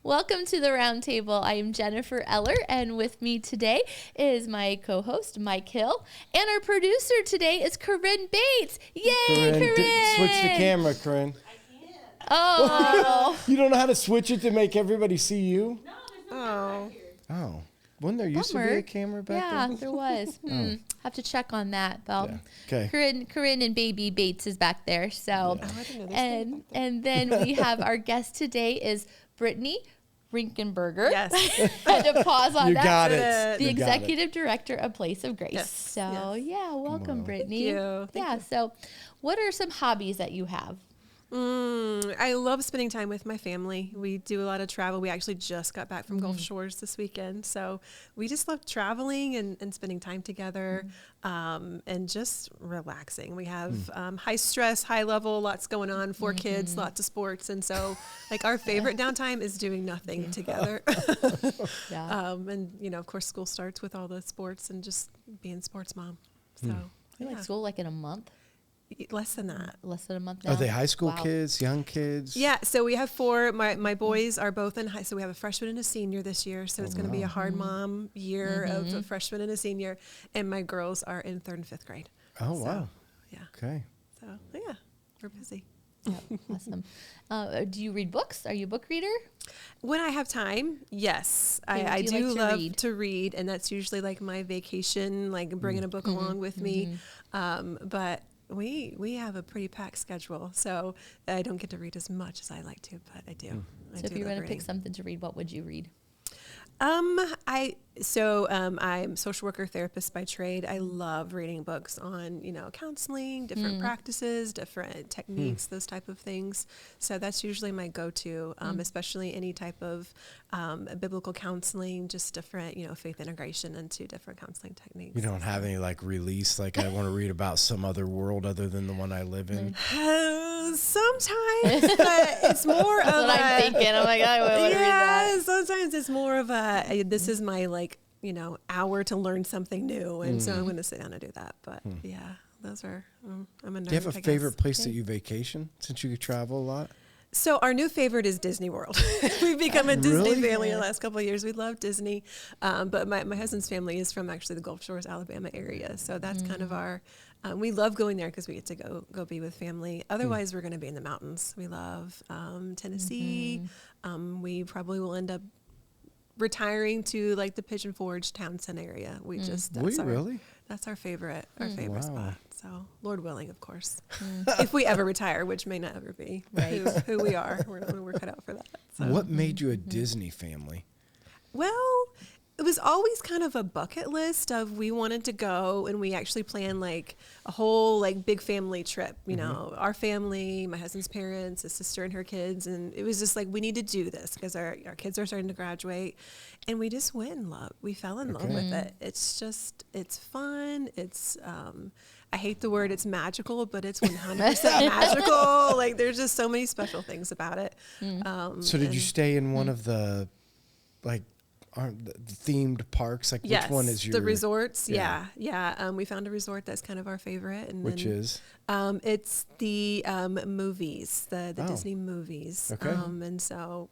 Welcome to the Round Table. I am Jennifer Eller, and with me today is my co-host, Mike Hill, and our producer today is Corinne Bates. Yay, Corinne! Switch the camera, Corinne. I can't. Oh. You don't know how to switch it to make everybody see you? No, there's no camera here. Oh. Wasn't there used to be a camera back Yeah, there? there was. Have to check on that, though. Yeah. Okay. Corinne and baby Bates is back there. So, I didn't know this and then we have our guest today is Brittany Renkenberger. Yes. Had to pause on You that. got it. The You got it. executive director of Place of Grace. Yes. So, yeah, welcome, Wow. Brittany. Thank you. So, what are some hobbies that you have? I love spending time with my family. We do a lot of travel. We actually just got back from Gulf Shores this weekend. So we just love traveling and spending time together and just relaxing. We have high stress, high level, lots going on, 4 kids, lots of sports. And so like our favorite downtime is doing nothing together. Yeah. And, you know, of course, school starts with all the sports and just being sports mom. So You like school like in a month? less than that. Less than a month now? Are they high school Wow. kids, young kids? Yeah, so we have 4. My boys are both in high, so we have a freshman and a senior this year. So it's going to be a hard mom year of a freshman and a senior, and my girls are in 3rd and 5th grade. Oh, So, wow. Yeah, Okay. so yeah, we're busy. Yep, awesome. Do you read books? Are you a book reader? When I have time, yes, Okay, what I do you do like to love read? to read, and that's usually like my vacation, like bringing a book along with me. But we have a pretty packed schedule, so I don't get to read as much as I like to, but I do. So if you were going to pick something to read, what would you read? I'm social worker therapist by trade. I love reading books on, counseling, different practices, different techniques, those type of things. So that's usually my go-to, especially any type of biblical counseling, just different, faith integration into different counseling techniques. You don't have any like release, like I want to read about some other world other than the one I live in? Sometimes, but it's more of That's what I'm thinking. I'm like, I want to read that. sometimes it's more of this is my hour to learn something new, and so I'm going to sit down and do that. But yeah, those are I'm a nerd. Do you have a I favorite guess. place that you vacation since you travel a lot? So our new favorite is Disney World. We've become a Disney Really? family the last couple of years. We love Disney, but my husband's family is from actually the Gulf Shores, Alabama area, so that's kind of our. We love going there because we get to go be with family. Otherwise, we're going to be in the mountains. We love Tennessee. We probably will end up retiring to like the Pigeon Forge, Townsend area. We just that's our favorite Wow. spot. So Lord willing, of course, if we ever retire, which may not ever be, Right. who we are, we're cut out for that. So. What made you a Disney family? Well, it was always kind of a bucket list of we wanted to go, and we actually planned like a whole like big family trip, our family, my husband's parents, his sister and her kids. And it was just like, we need to do this because our kids are starting to graduate, and we just went in love. We fell in love with it. It's fun. It's, I hate the word it's magical, but it's 100% magical. Like there's just so many special things about it. So did you stay in one of the like aren't the themed parks? Like Yes, which one is your the resorts? Yeah. Yeah. We found a resort that's kind of our favorite, and Which is? It's the movies, the Oh. Disney movies. Okay. And so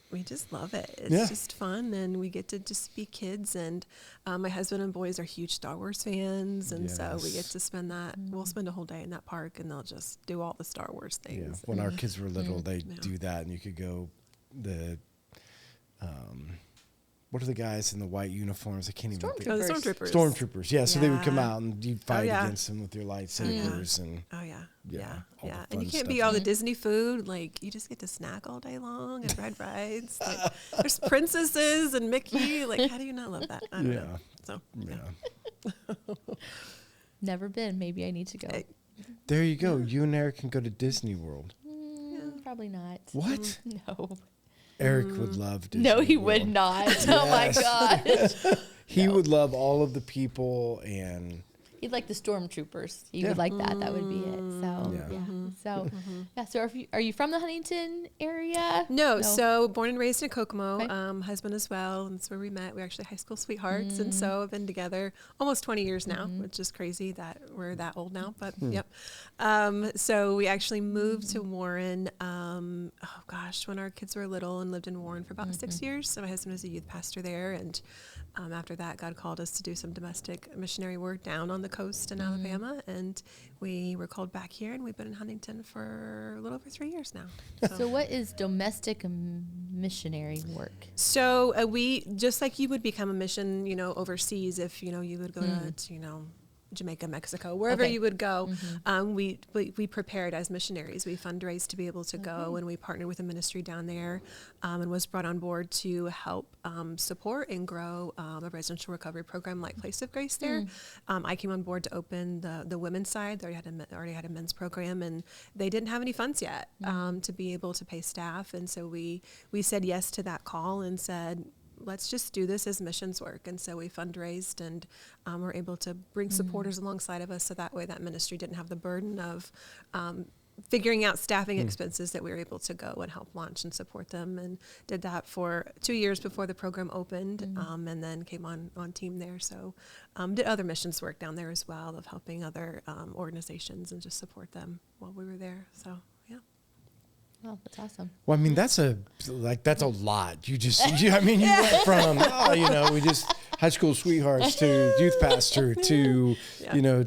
we just love it. It's just fun, and we get to just be kids. And my husband and boys are huge Star Wars fans, and so we get Yes. to spend that. We'll spend a whole day in that park, and they'll just do all the Star Wars Yeah. things. When our kids were little, they Yeah. do that, and you could go the what are the guys in the white uniforms? I can't even think. Oh, the Stormtroopers. Stormtroopers. Stormtroopers. Yeah, so they would come Yeah. out and you'd fight yeah. against them with your lightsabers and Oh yeah, Yeah, yeah, all the yeah. And fun you can't stuff. be all the Disney food. Like you just get to snack all day long and ride rides. Like there's princesses and Mickey. Like how do you not love that? I don't know. So yeah. Never been. Maybe I need to go. There you go. You and Eric can go to Disney World. Probably not. What? No. Eric would love Disney No, he World. would not. Oh my Yes. gosh. He would love all of the people and You'd like the stormtroopers. You Yeah. would like that. That would be it. So Yeah. So So are you from the Huntington area? No, so born and raised in Kokomo, Okay. husband as well, and that's where we met. We're actually high school sweethearts, and so have been together almost 20 years now, which is crazy that we're that old now, but yep. So we actually moved to Warren, when our kids were little, and lived in Warren for about 6 years. So my husband was a youth pastor there, and after that, God called us to do some domestic missionary work down on the coast in Alabama, and we were called back here, and we've been in Huntington for a little over 3 years now. So what is domestic missionary work? So we, just like you would become a mission, overseas, if, you would go to Jamaica, Mexico, wherever Okay. you would go, we prepared as missionaries. We fundraised to be able to go, and we partnered with a ministry down there, and was brought on board to help support and grow a residential recovery program like Place of Grace there. I came on board to open the women's side. They already had a men's program, and they didn't have any funds yet to be able to pay staff, and so we said yes to that call and said, let's just do this as missions work. And so we fundraised, and were able to bring supporters alongside of us, so that way that ministry didn't have the burden of figuring out staffing expenses, that we were able to go and help launch and support them, and did that for 2 years before the program opened, and then came on team there. So did other missions work down there as well, of helping other organizations and just support them while we were there. So yeah. Oh, that's awesome. Well, I mean, that's a lot. You went from, we just high school sweethearts to youth pastor to,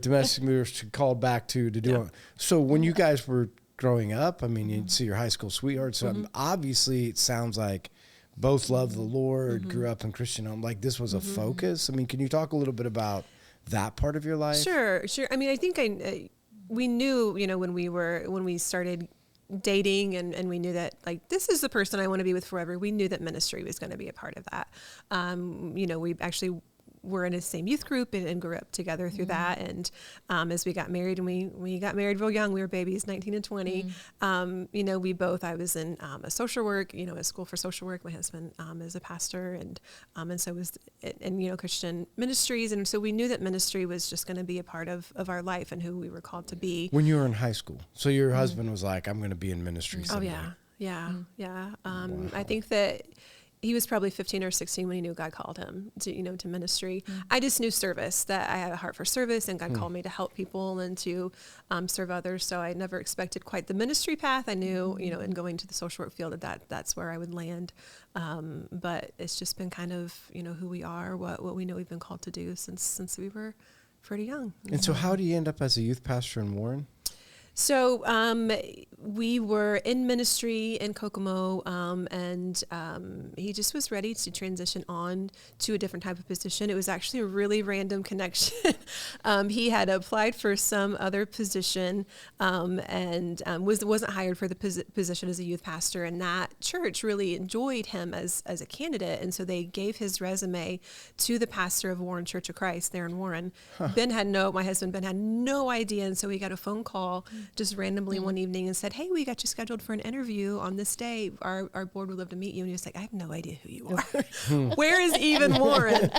domestic movers to called back to do it. So when you guys were growing up, I mean, you'd see your high school sweethearts. So obviously it sounds like both love the Lord, grew up in Christian home. Like this was a focus. I mean, can you talk a little bit about that part of your life? Sure. I mean, I think we knew, when we started dating, and we knew that, like, this is the person I want to be with forever. We knew that ministry was going to be a part of that. We actually were in the same youth group and grew up together through that. And as we got married, and we got married real young, we were babies, 19 and 20. I was in a social work, a school for social work. My husband is a pastor, and so was, and Christian ministries. And so we knew that ministry was just going to be a part of our life and who we were called to be. When you were in high school, so your husband was like, I'm going to be in ministry Oh, someday. yeah. Wow. I think that he was probably 15 or 16 when he knew God called him to ministry. I just knew service, that I had a heart for service, and God called me to help people and to serve others. So I never expected quite the ministry path. I knew, in going to the social work field, that's where I would land. But it's just been kind of, who we are, what we know we've been called to do since we were pretty young. And so how do you end up as a youth pastor in Warren? So we were in ministry in Kokomo, and he just was ready to transition on to a different type of position. It was actually a really random connection. He had applied for some other position, and wasn't hired for the position as a youth pastor, and that church really enjoyed him as a candidate, and so they gave his resume to the pastor of Warren Church of Christ there in Warren. My husband Ben had no idea, and so he got a phone call just randomly one evening and said, "Hey, we got you scheduled for an interview on this day. Our board would love to meet you." And he was like, "I have no idea who you are. Where is even Warren?"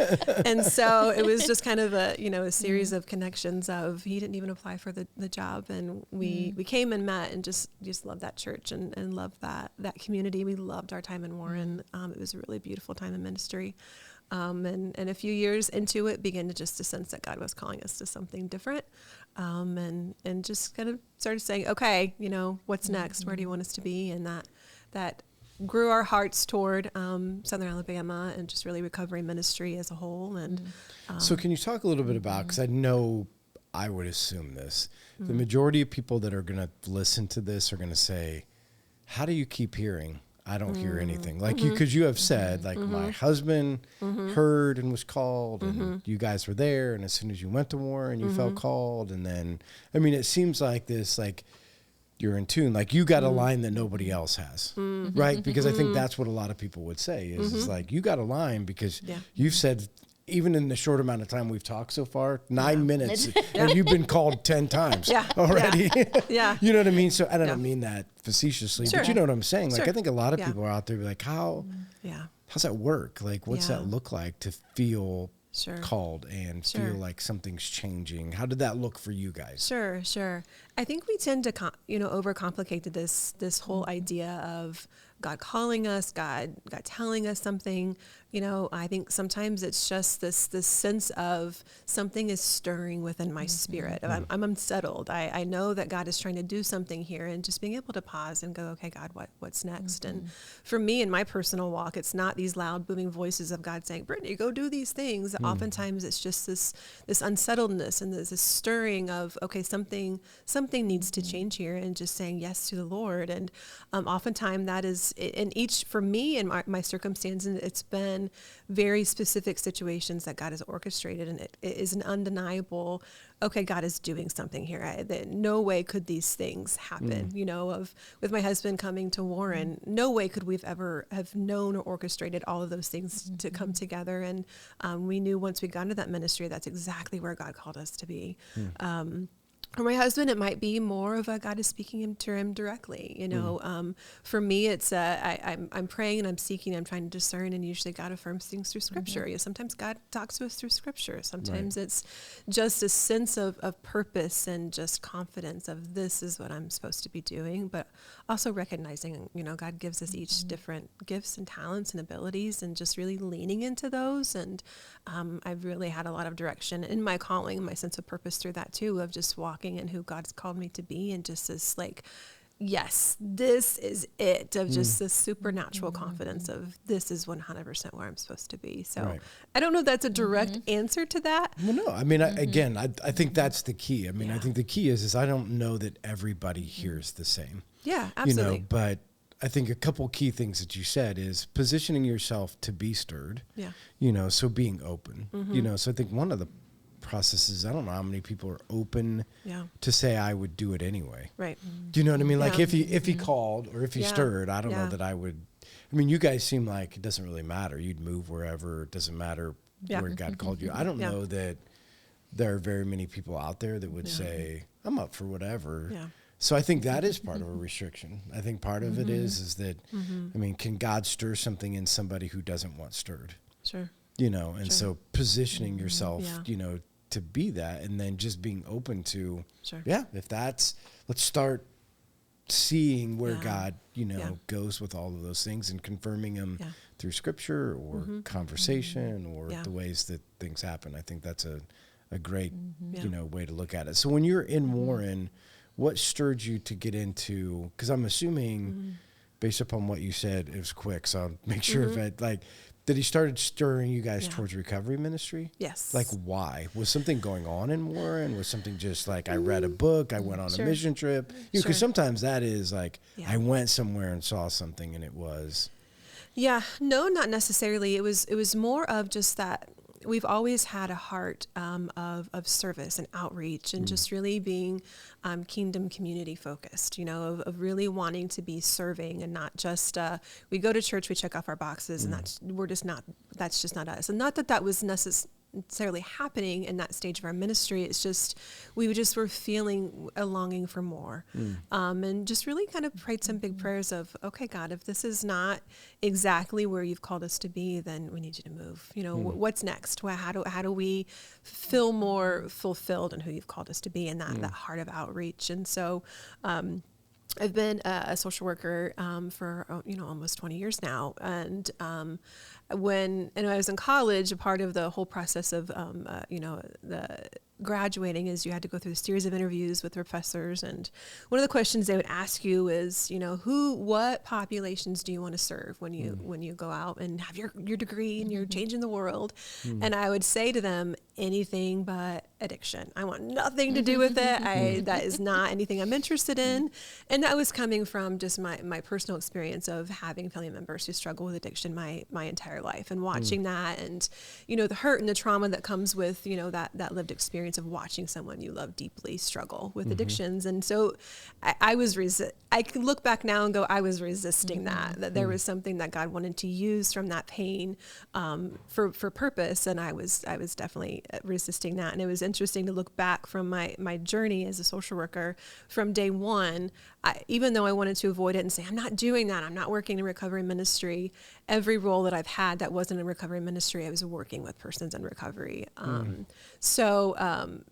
And so it was just kind of a series of connections of, he didn't even apply for the job, and we came and met, and just loved that church and loved that community. We loved our time in Warren. It was a really beautiful time in ministry. And a few years into it, began to sense that God was calling us to something different, and just kind of started saying, okay, what's next? Where do you want us to be? And that grew our hearts toward Southern Alabama and just really recovery ministry as a whole. And so can you talk a little bit about, because I know I would assume this, the majority of people that are going to listen to this are going to say, how do you keep hearing? I don't hear anything. Like because you have said, like my husband heard and was called, and you guys were there, and as soon as you went to Warren, you felt called, and then, I mean, it seems like this, like you're in tune, like you got a line that nobody else has, right? Because I think that's what a lot of people would say is like, you got a line because you've said, even in the short amount of time we've talked so far, 9 minutes, and you've been called 10 times already. Yeah. You know what I mean? So, and I don't mean that facetiously, Sure. but you know what I'm saying? Like, Sure. I think a lot of people are out there like, how's that work? Like, what's that look like to feel called and feel like something's changing? How did that look for you guys? Sure. I think we tend to, overcomplicate this whole idea of God calling us, God telling us something. I think sometimes it's just this sense of something is stirring within my spirit. I'm unsettled. I know that God is trying to do something here, and just being able to pause and go, okay, God, what's next? And for me in my personal walk, it's not these loud booming voices of God saying, Brittany, go do these things. Oftentimes it's just this unsettledness and this stirring of, okay, something needs to change here, and just saying yes to the Lord. And oftentimes that is, in each, for me and my circumstances, it's been very specific situations that God has orchestrated, and it is an undeniable, okay, God is doing something here. No way could these things happen, with my husband coming to Warren, no way could we've ever have known or orchestrated all of those things to come together. And we knew once we got into that ministry, that's exactly where God called us to be. For my husband, it might be more of a God is speaking to him directly. For me, it's I'm praying and I'm seeking, I'm trying to discern, and usually God affirms things through Scripture. Sometimes God talks to us through Scripture. Sometimes it's just a sense of purpose and just confidence of this is what I'm supposed to be doing, but also recognizing, God gives us each different gifts and talents and abilities, and just really leaning into those. And I've really had a lot of direction in my calling, my sense of purpose through that too, of just walking in who God's called me to be, and just this yes, this is it, of just this supernatural confidence of this is 100% where I'm supposed to be. So I don't know if that's a direct answer to that. Well, no, I mean, I think that's the key. I mean, I think the key is I don't know that everybody hears the same. Yeah, absolutely. But I think a couple key things that you said is positioning yourself to be stirred. Yeah. So being open. So I think one of the processes, I don't know how many people are open to say I would do it anyway. Right. Do you know what I mean? Like if he called or if he stirred, I don't know that I would. I mean, you guys seem like it doesn't really matter. You'd move wherever. It doesn't matter where God called you. I don't know that there are very many people out there that would say, I'm up for whatever. Yeah. So I think that is part of a restriction. I think part of it is that, I mean, can God stir something in somebody who doesn't want stirred? Sure. And so positioning yourself, to be that, and then just being open to, if that's, let's start seeing where God, goes with all of those things and confirming them through Scripture or conversation or the ways that things happen. I think that's a great, way to look at it. So when you're in Warren, what stirred you to get into, because I'm assuming based upon what you said, it was quick, so I'll make sure if it, that he started stirring you guys towards recovery ministry? Yes. Like, why? Was something going on in Warren? Was something just like, I read a book, I went on a mission trip? Because sometimes that is like, I went somewhere and saw something and it was... Yeah, no, not necessarily. It was more of just that we've always had a heart of service and outreach and just really being kingdom community focused, of really wanting to be serving and not just, we go to church, we check off our boxes and that's just not us. And not that that was necessarily happening in that stage of our ministry. It's just, we just were feeling a longing for more. And just really kind of prayed some big prayers of, okay, God, if this is not exactly where you've called us to be, then we need you to move. What's next? How do we feel more fulfilled in who you've called us to be, and that heart of outreach? And so, I've been a social worker for almost 20 years now, and when I was in college, a part of the whole process of the graduating is you had to go through a series of interviews with professors, and one of the questions they would ask you is, what populations do you want to serve when you go out and have your degree and you're changing the world? And I would say to them, anything but addiction. I want nothing to do with it. That is not anything I'm interested in. And that was coming from just my personal experience of having family members who struggle with addiction my entire life, and watching that, and the hurt and the trauma that comes with that lived experience experience of watching someone you love deeply struggle with addictions. And so I can look back now and go, I was resisting that there was something that God wanted to use from that pain for purpose. And I was definitely resisting that. And it was interesting to look back from my journey as a social worker from day one. Even though I wanted to avoid it and say, I'm not doing that, I'm not working in recovery ministry, every role that I've had that wasn't in recovery ministry, I was working with persons in recovery. So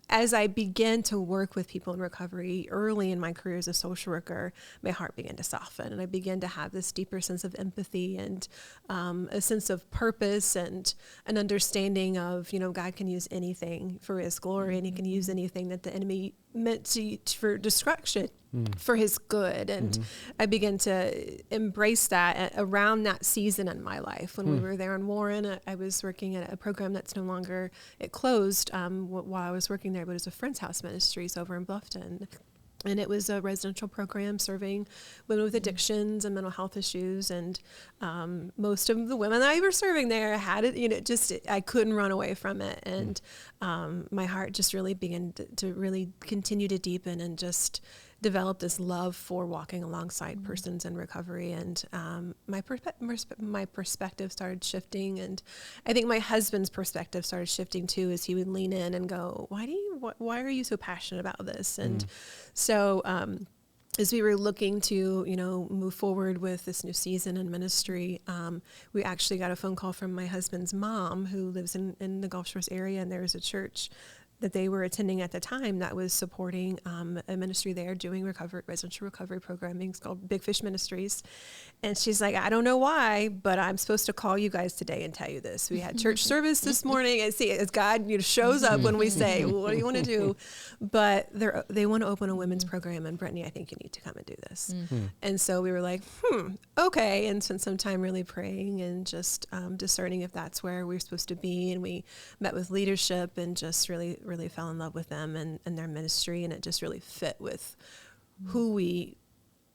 as I began to work with people in recovery early in my career as a social worker, my heart began to soften, and I began to have this deeper sense of empathy and a sense of purpose and an understanding of, God can use anything for his glory, and he can use anything that the enemy meant for destruction for his good. And I began to embrace that around that season in my life. When we were there in Warren, I was working at a program that's no longer, it closed while I was working there, but it was a Friends House Ministries over in Bluffton. And it was a residential program serving women with addictions and mental health issues. And most of the women that I were serving there had it, I couldn't run away from it. And my heart just really began to really continue to deepen and just develop this love for walking alongside persons in recovery. And my perspective started shifting. And I think my husband's perspective started shifting too, as he would lean in and go, why are you so passionate about this? And so as we were looking to, move forward with this new season in ministry, we actually got a phone call from my husband's mom, who lives in the Gulf Shores area, and there was a church that they were attending at the time that was supporting a ministry there doing residential recovery programming. It's called Big Fish Ministries. And she's like, I don't know why, but I'm supposed to call you guys today and tell you this. We had church service this morning, and see, as God shows up when we say, well, what do you want to do? But they want to open a women's program, and Brittany, I think you need to come and do this. And so we were like, okay, and spent some time really praying and just discerning if that's where we're supposed to be. And we met with leadership and just really fell in love with them and their ministry, and it just really fit with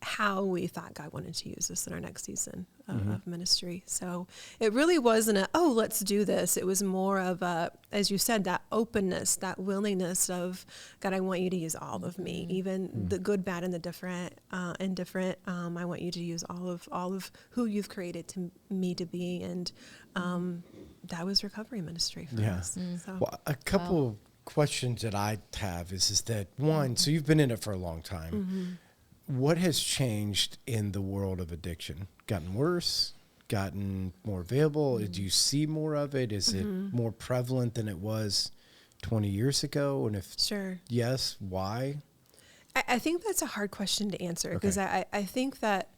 how we thought God wanted to use us in our next season of ministry. So it really wasn't let's do this. It was more of as you said, that openness, that willingness of, God, I want you to use all of me, even the good, bad, and the different, indifferent. I want you to use all of who you've created me to be. And that was recovery ministry for us. So. Well, a couple questions that I have is that one, so you've been in it for a long time. What has changed in the world of addiction? Gotten worse? Gotten more available? Do you see more of it? Is it more prevalent than it was 20 years ago? And if yes, why? I think that's a hard question to answer, because I think that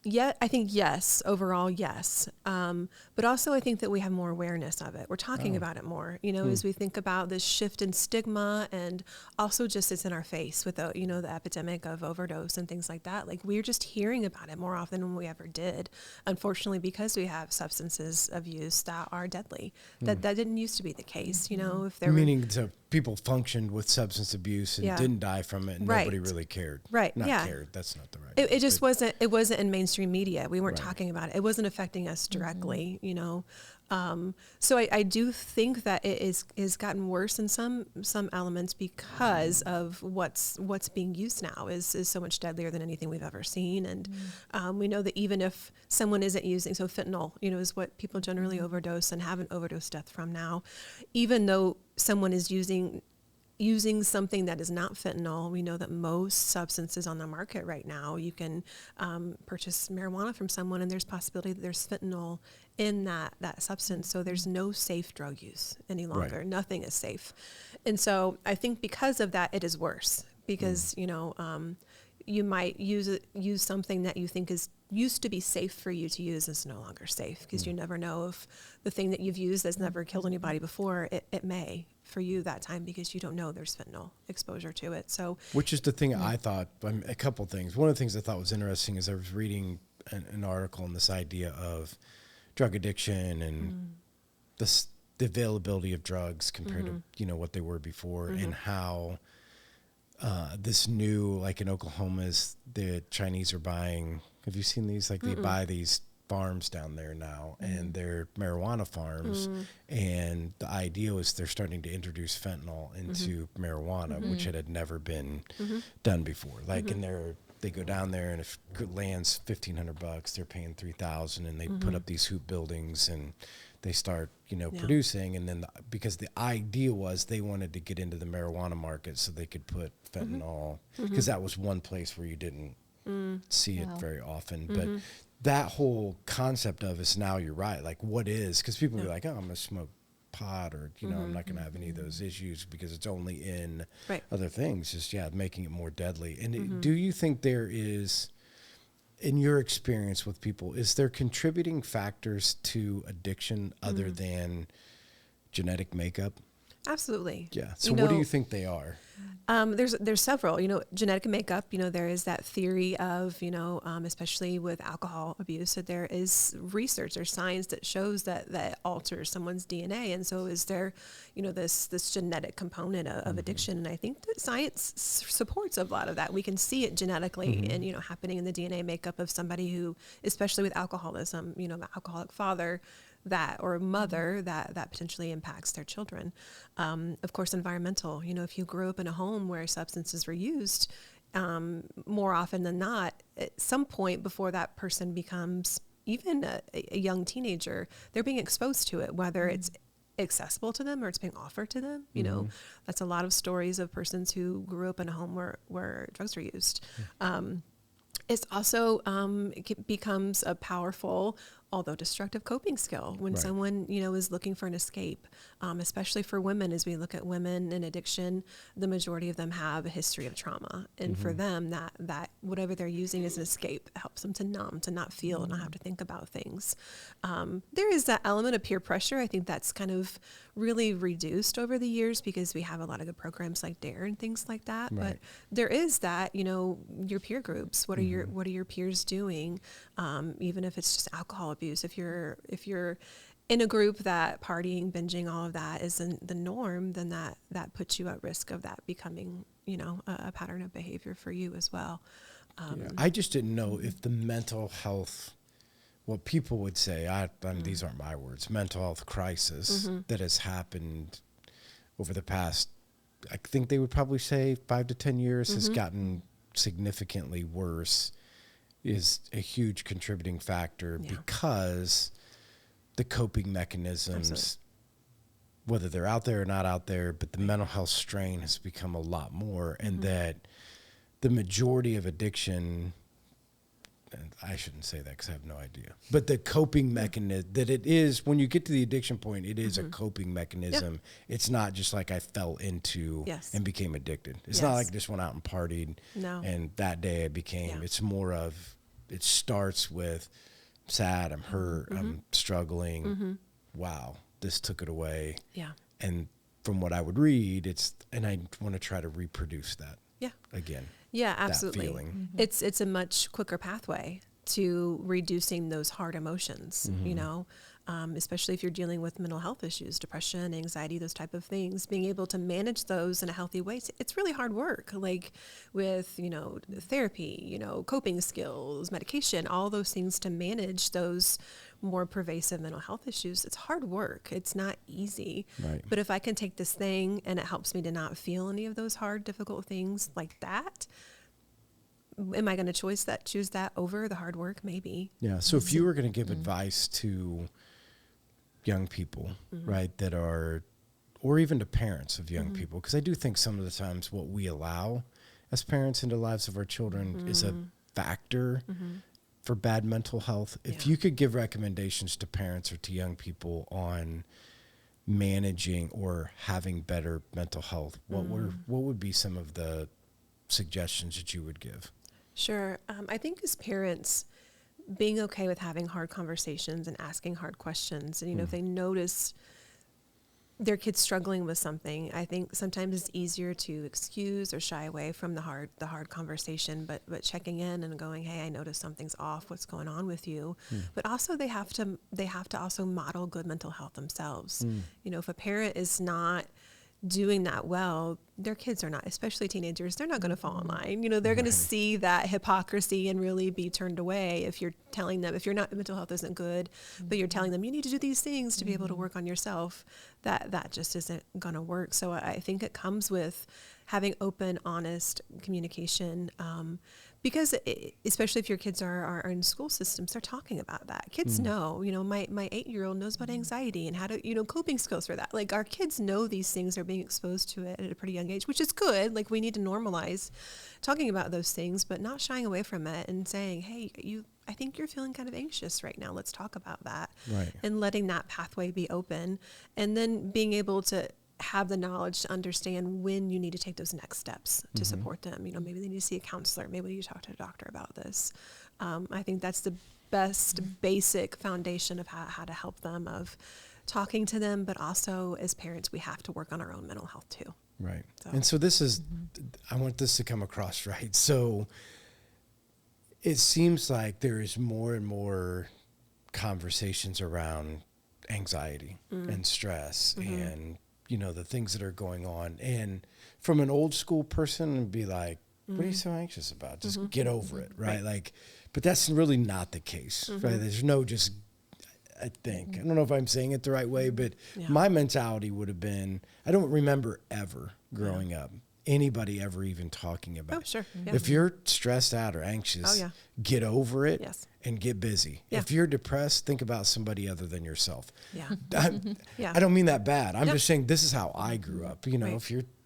I think yes, overall yes. But also I think that we have more awareness of it. We're talking about it more, as we think about this shift in stigma, and also just it's in our face with the epidemic of overdose and things like that. Like, we're just hearing about it more often than we ever did, unfortunately, because we have substances of use that are deadly. That didn't used to be the case, if there Meaning so people functioned with substance abuse and didn't die from it, and nobody really cared. Cared. That's not the right. It just wasn't. It wasn't in mainstream media. We weren't talking about it. It wasn't affecting us directly. So I do think that it is gotten worse in some elements because of what's being used now is so much deadlier than anything we've ever seen. And we know that even if someone isn't using, so fentanyl, is what people generally overdose and have an overdose death from now, even though someone is using something that is not fentanyl, we know that most substances on the market right now, you can purchase marijuana from someone, and there's possibility that there's fentanyl in that substance. So there's no safe drug use any longer. Nothing is safe. And so I think because of that, it is worse, because, you might use something that you think is used to be safe for you to use is no longer safe, because you never know if the thing that you've used that's never killed anybody before, it may for you that time, because you don't know there's fentanyl exposure to it. So, which is the thing I thought, a couple things. One of the things I thought was interesting is I was reading an article on this idea of drug addiction and the availability of drugs compared to, what they were before, and how this new, like in Oklahoma, is the Chinese are buying, have you seen these? Like they buy these farms down there now, and they're marijuana farms. And the idea was they're starting to introduce fentanyl into marijuana, which had never been done before. Like, and they go down there, and if it lands $1,500, they're paying $3,000, and they put up these hoop buildings, and they start, producing. And then because the idea was they wanted to get into the marijuana market so they could put fentanyl, because that was one place where you didn't see it very often. But that whole concept of is, now you're right. Like, what is, because people be like, oh, I'm going to smoke pot, or, I'm not going to have any of those issues because it's only in other things. Just, making it more deadly. And do you think there is, in your experience with people, is there contributing factors to addiction other than genetic makeup? Absolutely. Yeah. So what do you think they are? There's several, genetic makeup, there is that theory of, especially with alcohol abuse, that there is research, there's science that shows that alters someone's DNA. And so is there, this genetic component of addiction. And I think that science supports a lot of that. We can see it genetically and, happening in the DNA makeup of somebody who, especially with alcoholism, the alcoholic father, that, or mother, that potentially impacts their children. Of course, environmental, if you grew up in a home where substances were used, more often than not, at some point before that person becomes even a young teenager, they're being exposed to it, whether it's accessible to them or it's being offered to them. That's a lot of stories of persons who grew up in a home where drugs were used. It's also, it becomes a powerful, although destructive, coping skill when someone, is looking for an escape, especially for women. As we look at women in addiction, the majority of them have a history of trauma. And for them, that whatever they're using as an escape helps them to numb, to not feel, and not have to think about things. There is that element of peer pressure. I think that's kind of really reduced over the years because we have a lot of good programs like DARE and things like that. Right. But there is that, your peer groups. What are your peers doing? Even if it's just alcohol abuse, if you're in a group that partying, binging, all of that isn't the norm, then that puts you at risk of that becoming, a pattern of behavior for you as well. I just didn't know if the mental health, what people would say, I mean, these aren't my words, mental health crisis that has happened over the past, I think they would probably say 5 to 10 years has gotten significantly worse, is a huge contributing factor because the coping mechanisms, whether they're out there or not out there, but the mental health strain has become a lot more, and that the majority of addiction, and I shouldn't say that because I have no idea, but the coping mechanism, that it is, when you get to the addiction point, it is a coping mechanism. It's not just like I fell into and became addicted. It's not like I just went out and partied and that day I became, it's more of, it starts with sad, I'm hurt, I'm struggling. Wow, this took it away. Yeah. And from what I would read, and I want to try to reproduce that. Yeah. Again. Yeah, absolutely. That feeling. It's a much quicker pathway to reducing those hard emotions, especially if you're dealing with mental health issues, depression, anxiety, those type of things, being able to manage those in a healthy way. It's really hard work, like with, therapy, coping skills, medication, all those things to manage those more pervasive mental health issues. It's hard work. It's not easy. Right. But if I can take this thing and it helps me to not feel any of those hard, difficult things like that, am I going to choose that over the hard work? Maybe. Yeah. So if you were going to give advice to young people, right, that are, or even to parents of young people, because I do think some of the times what we allow as parents into the lives of our children is a factor for bad mental health. If you could give recommendations to parents or to young people on managing or having better mental health, what would be some of the suggestions that you would give? Sure. I think as parents, being okay with having hard conversations and asking hard questions. And, if they notice their kid's struggling with something, I think sometimes it's easier to excuse or shy away from the hard conversation, but checking in and going, hey, I noticed something's off. What's going on with you? But also they have to also model good mental health themselves. If a parent is not doing that well, their kids are not, especially teenagers, they're not going to fall in line. You know, they're going to see that hypocrisy and really be turned away if you're telling them, if you're not, mental health isn't good, but you're telling them you need to do these things to be able to work on yourself, that just isn't going to work. So I think it comes with having open, honest communication, because especially if your kids are in school systems, they're talking about that. Kids know, you know, my 8-year-old knows about anxiety and how to, you know, coping skills for that. Like our kids know these things, are being exposed to it at a pretty young age, which is good. Like we need to normalize talking about those things, but not shying away from it and saying, hey, I think you're feeling kind of anxious right now. Let's talk about that. Right. And letting that pathway be open, and then being able to have the knowledge to understand when you need to take those next steps to support them. You know, maybe they need to see a counselor. Maybe you talk to a doctor about this. I think that's the best basic foundation of how to help them, of talking to them, but also as parents, we have to work on our own mental health too. Right. And so this is, I want this to come across right. So it seems like there is more and more conversations around anxiety and stress and, you know, the things that are going on. And from an old school person, it'd be like, what are you so anxious about? Just get over it, right? Like, but that's really not the case, right? There's no just, I think, I don't know if I'm saying it the right way, but my mentality would have been, I don't remember ever growing up, anybody ever even talking about it. If you're stressed out or anxious, get over it and get busy. If you're depressed, think about somebody other than yourself. I don't mean that bad. I'm just saying this is how I grew up. You know,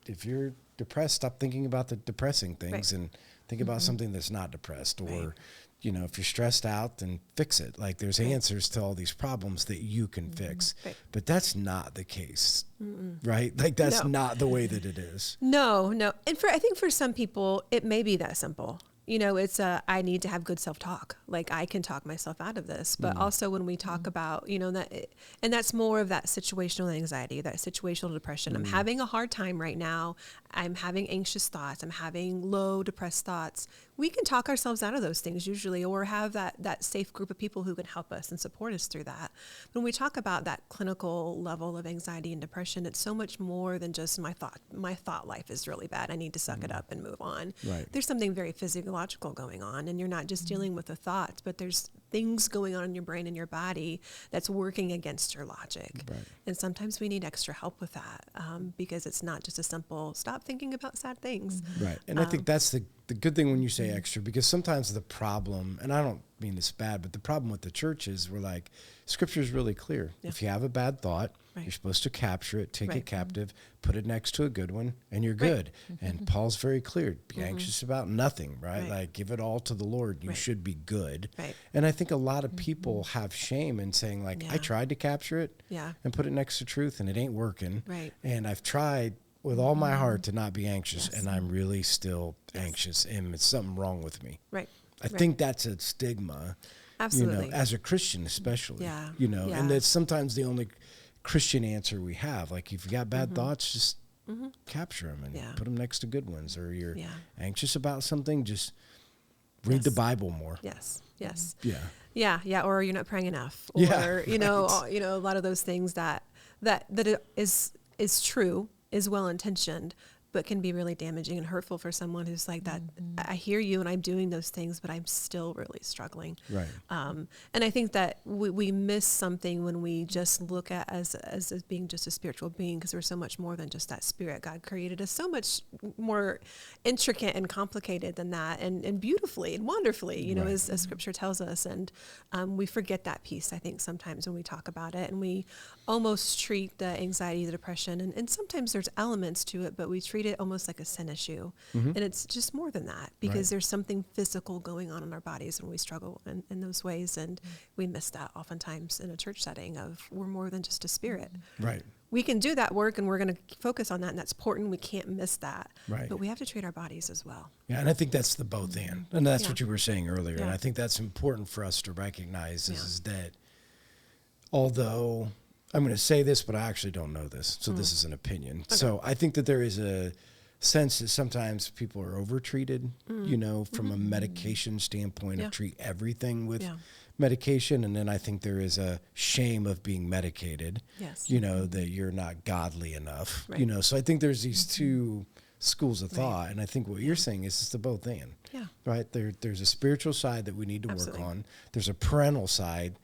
if you're depressed, stop thinking about the depressing things and think about something that's not depressed. Or, you know, if you're stressed out, then fix it. Like there's answers to all these problems that you can fix. But that's not the case, right? Like that's not the way that it is. No. And I think for some people, it may be that simple. You know, it's I need to have good self-talk. Like I can talk myself out of this. But also when we talk about, you know, and that's more of that situational anxiety, that situational depression. I'm having a hard time right now. I'm having anxious thoughts. I'm having low depressed thoughts. We can talk ourselves out of those things usually, or have that safe group of people who can help us and support us through that. When we talk about that clinical level of anxiety and depression, it's so much more than just my thought life is really bad. I need to suck it up and move on. There's something very physiological going on, and you're not just dealing with the thoughts, but there's things going on in your brain and your body that's working against your logic. And sometimes we need extra help with that, because it's not just a simple stop thinking about sad things. And I think that's the good thing when you say extra, because sometimes the problem, and I don't mean this bad, but the problem with the church is we're like, Scripture is really clear. If you have a bad thought, you're supposed to capture it, take it captive, put it next to a good one, and you're good. And Paul's very clear, be anxious about nothing, right? Like give it all to the Lord. You should be good. And I think a lot of people have shame in saying like, I tried to capture it and put it next to truth and it ain't working. And I've tried with all my heart to not be anxious, and I'm really still anxious, and it's something wrong with me. I think that's a stigma, you know, as a Christian especially, you know, and that's sometimes the only Christian answer we have. Like if you got bad thoughts, just capture them and put them next to good ones. Or you're anxious about something, just read the Bible more. Or you're not praying enough, or you know, a lot of those things that it is true, is well intentioned, but can be really damaging and hurtful for someone who's like that. I hear you and I'm doing those things, but I'm still really struggling. And I think that we miss something when we just look at as being just a spiritual being, because we're so much more than just that spirit. God created us so much more intricate and complicated than that, and beautifully and wonderfully, you know, as Scripture tells us. And we forget that piece, I think, sometimes when we talk about it, and we almost treat the anxiety, the depression, and sometimes there's elements to it, but we treat it almost like a sin issue. And it's just more than that, because there's something physical going on in our bodies when we struggle in those ways. And we miss that oftentimes in a church setting, of we're more than just a spirit. We can do that work, and we're going to focus on that, and that's important. We can't miss that. But we have to treat our bodies as well. And I think that's the both and that's what you were saying earlier. And I think that's important for us to recognize is that although I'm going to say this, but I actually don't know this, so this is an opinion. So I think that there is a sense that sometimes people are overtreated, you know, from a medication standpoint, of treat everything with medication, and then I think there is a shame of being medicated. Yes. That you're not godly enough. Right. So I think there's these two schools of thought, and I think what you're saying is it's the both and. Yeah. Right? There's a spiritual side that we need to Absolutely. work on. There's a parental side.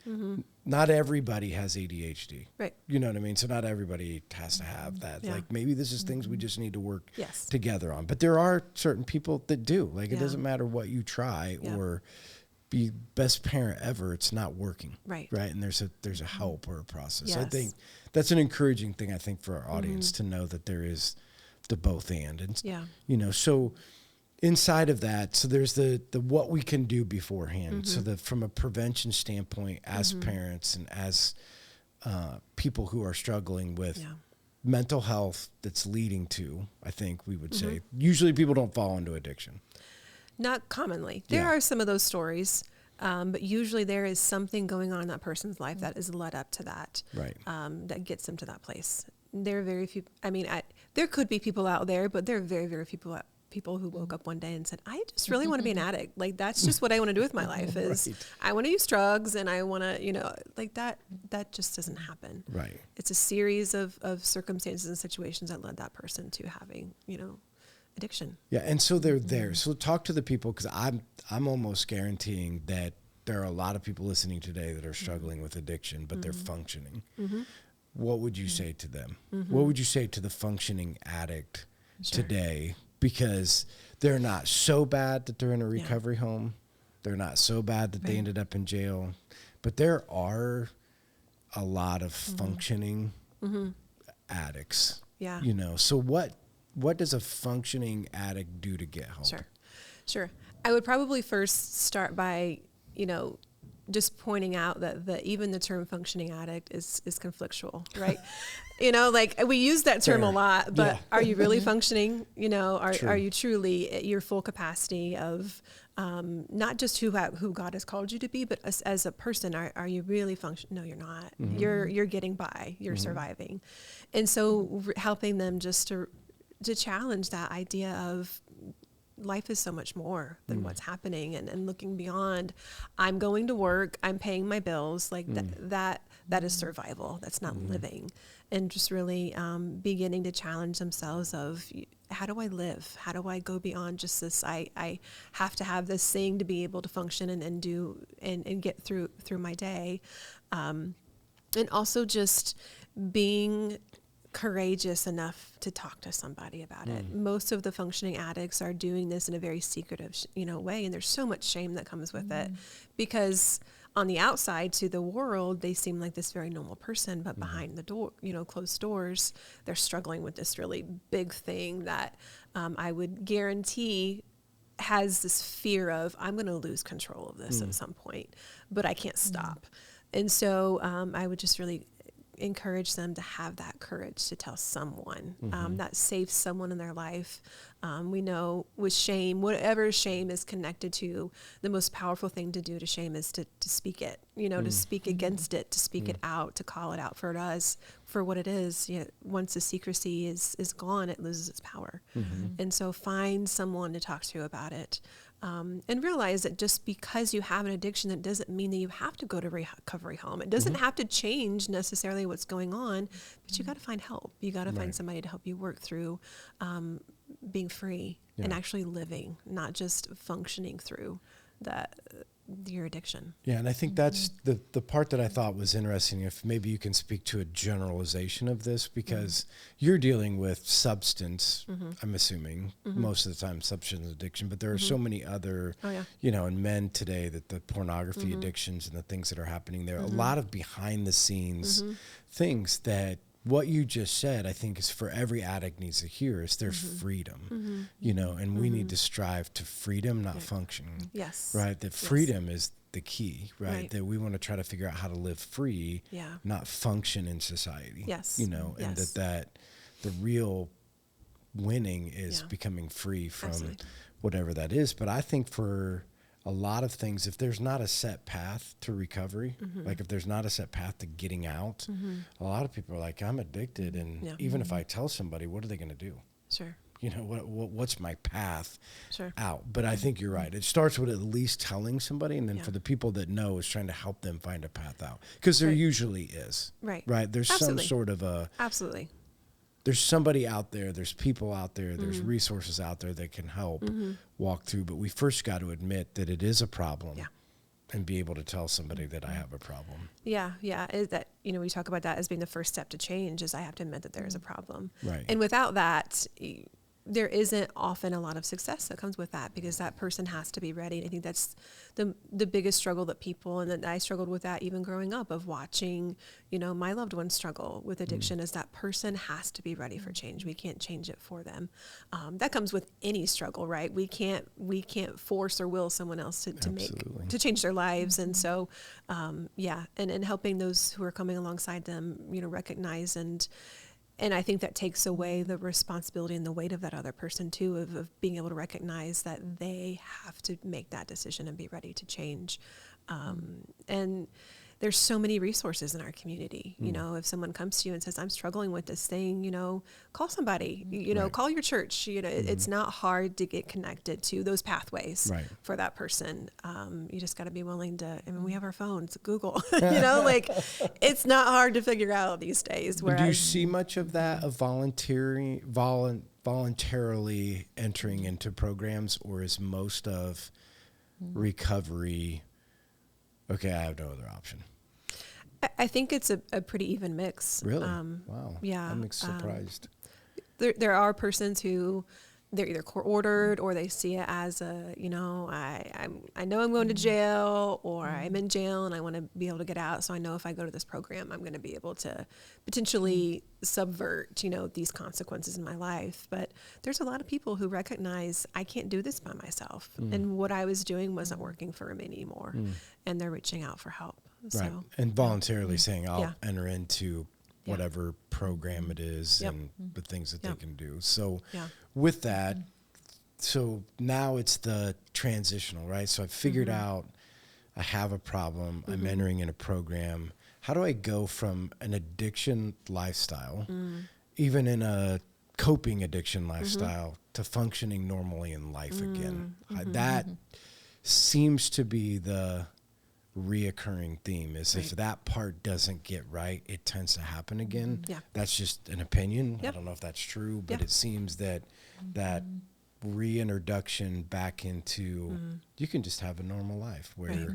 Not everybody has ADHD. Right. You know what I mean? So not everybody has to have that. Yeah. Like maybe this is things we just need to work Yes. together on. But there are certain people that do. Like it Yeah. doesn't matter what you try Yeah. or be best parent ever, it's not working. Right. Right. And there's a help or a process. Yes. I think that's an encouraging thing, I think, for our audience to know that there is the both and Yeah. so inside of that, so there's the what we can do beforehand. So that from a prevention standpoint, as parents and as people who are struggling with Yeah. mental health that's leading to, I think we would say, usually people don't fall into addiction. Not commonly. There Yeah. are some of those stories, but usually there is something going on in that person's life that is led up to that, Right. that gets them to that place. There are very few. I mean, there could be people out there, but there are very, very few people who woke up one day and said, "I just really want to be an addict. Like that's just what I want to do with my life. Is Right. I want to use drugs and I want to, like that. That just doesn't happen. Right. It's a series of circumstances and situations that led that person to having, addiction. Yeah, and so they're there. So talk to the people, because I'm almost guaranteeing that there are a lot of people listening today that are struggling with addiction, but they're functioning. What would you say to them? What would you say to the functioning addict today? Because they're not so bad that they're in a recovery home. They're not so bad that they ended up in jail. But there are a lot of functioning addicts. Yeah. So what does a functioning addict do to get help? Sure. I would probably first start by, just pointing out that even the term functioning addict is conflictual, right? Like we use that term a lot, but are you really functioning? Are you truly at your full capacity of not just who God has called you to be, but as a person, are you really functioning? No, you're not. You're getting by. You're surviving, and so helping them just to challenge that idea of life is so much more than what's happening, and looking beyond. I'm going to work, I'm paying my bills, like that is survival. That's not living. And just really beginning to challenge themselves of, how do I live? How do I go beyond just this? I have to have this thing to be able to function and do and get through my day. And also just being courageous enough to talk to somebody about it. Most of the functioning addicts are doing this in a very secretive, way, and there's so much shame that comes with it, because on the outside to the world, they seem like this very normal person, but behind the door, closed doors, they're struggling with this really big thing that I would guarantee has this fear of, I'm going to lose control of this at some point, but I can't stop. And so I would just really encourage them to have that courage to tell someone that saves someone in their life. We know with shame, whatever shame is connected to, the most powerful thing to do to shame is to speak it, to speak against it, to speak it out, to call it out for what it is. Once the secrecy is gone, it loses its power. And so find someone to talk to about it. And realize that just because you have an addiction, that doesn't mean that you have to go to recovery home. It doesn't have to change necessarily what's going on, but you got to find help. You got to find somebody to help you work through being free and actually living, not just functioning through your addiction. Yeah, and I think that's the part that I thought was interesting, if maybe you can speak to a generalization of this, because you're dealing with substance, I'm assuming, most of the time substance addiction, but there are so many other, and men today, that the pornography addictions and the things that are happening there, a lot of behind the scenes things that what you just said, I think, is for every addict needs to hear is there's freedom, and we need to strive to freedom, not function. Yes. Right. That freedom is the key, right? That we want to try to figure out how to live free, not function in society. Yes. And that the real winning is becoming free from whatever that is. But I think for a lot of things, if there's not a set path to recovery, like if there's not a set path to getting out, a lot of people are like, I'm addicted. And even if I tell somebody, what are they going to do? Sure. what's my path Sure. out? But I think you're right. It starts with at least telling somebody, and then for the people that know, is trying to help them find a path out, because there usually is. Right. There's Absolutely. some sort of Absolutely. there's somebody out there, there's people out there, there's resources out there that can help walk through. But we first got to admit that it is a problem. Yeah. And be able to tell somebody that I have a problem. Yeah. Is that, we talk about that as being the first step to change, is I have to admit that there is a problem. Right. And without that, there isn't often a lot of success that comes with that, because that person has to be ready. And I think that's the biggest struggle that people, and that I struggled with that even growing up, of watching, my loved ones struggle with addiction, is that person has to be ready for change. We can't change it for them. That comes with any struggle, right? We can't force or will someone else to change their lives. And so, and helping those who are coming alongside them, recognize and I think that takes away the responsibility and the weight of that other person too, of being able to recognize that they have to make that decision and be ready to change. And there's so many resources in our community. If someone comes to you and says, I'm struggling with this thing, call somebody, call your church. It's not hard to get connected to those pathways for that person. You just got to be willing to, we have our phones, Google, it's not hard to figure out these days. Do you see much of that, of voluntarily entering into programs, or is most of recovery, okay, I have no other option? I think it's a pretty even mix. Really? Wow. Yeah. I'm surprised. There are persons who they're either court ordered, or they see it as I know I'm going to jail, or I'm in jail and I want to be able to get out. So I know if I go to this program, I'm going to be able to potentially subvert, these consequences in my life. But there's a lot of people who recognize I can't do this by myself. And what I was doing wasn't working for me anymore. And they're reaching out for help. Right. So, And voluntarily saying, I'll enter into whatever program it is and the things that they can do. So with that, so now it's the transitional, right? So I've figured out I have a problem. I'm entering in a program. How do I go from an addiction lifestyle, even in a coping addiction lifestyle, to functioning normally in life again? That seems to be the reoccurring theme, is if that part doesn't get right, it tends to happen again. That's just an opinion. I don't know if that's true, but it seems that reintroduction back into you can just have a normal life where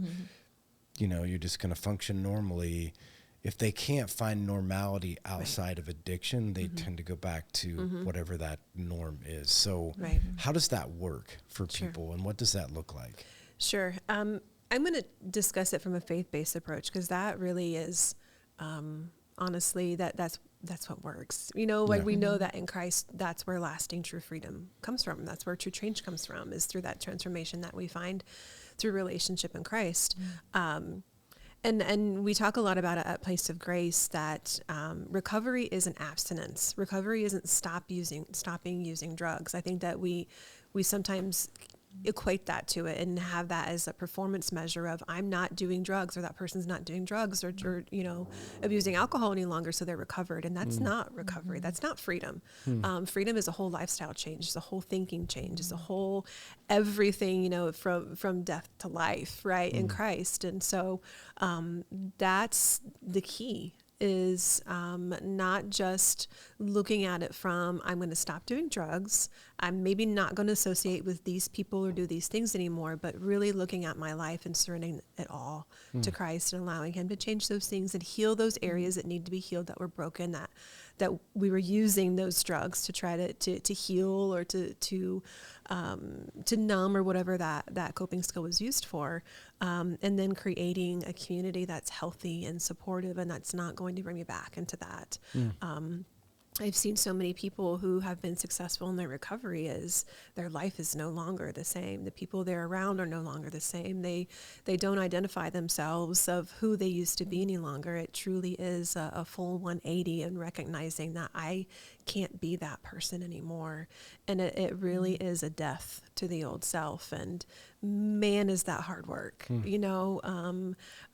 you're just going to function normally. If they can't find normality outside of addiction, they tend to go back to whatever that norm is. So how does that work for people, and what does that look like? Sure. I'm going to discuss it from a faith-based approach, because that really is, honestly, that's what works. We know that in Christ, that's where lasting true freedom comes from. That's where true change comes from, is through that transformation that we find through relationship in Christ. And we talk a lot about it at Place of Grace, that recovery isn't abstinence. Recovery isn't stopping using drugs. I think that we sometimes equate that to it and have that as a performance measure of, I'm not doing drugs, or that person's not doing drugs, or abusing alcohol any longer, so they're recovered. And that's not recovery. That's not freedom. Freedom is a whole lifestyle change. It's a whole thinking change. It's a whole everything, from death to life, right, in Christ. And so that's the key, is not just looking at it from, I'm going to stop doing drugs, I'm maybe not going to associate with these people or do these things anymore, but really looking at my life and surrendering it all to Christ and allowing him to change those things and heal those areas that need to be healed, that were broken, that we were using those drugs to try to heal, or to numb, or whatever that coping skill was used for. And then creating a community that's healthy and supportive, and that's not going to bring me back into that. I've seen so many people who have been successful in their recovery is their life is no longer the same. The people they're around are no longer the same. They don't identify themselves of who they used to be any longer. It truly is a full 180, and recognizing that I can't be that person anymore. And it really is a death to the old self. And man, is that hard work. You know,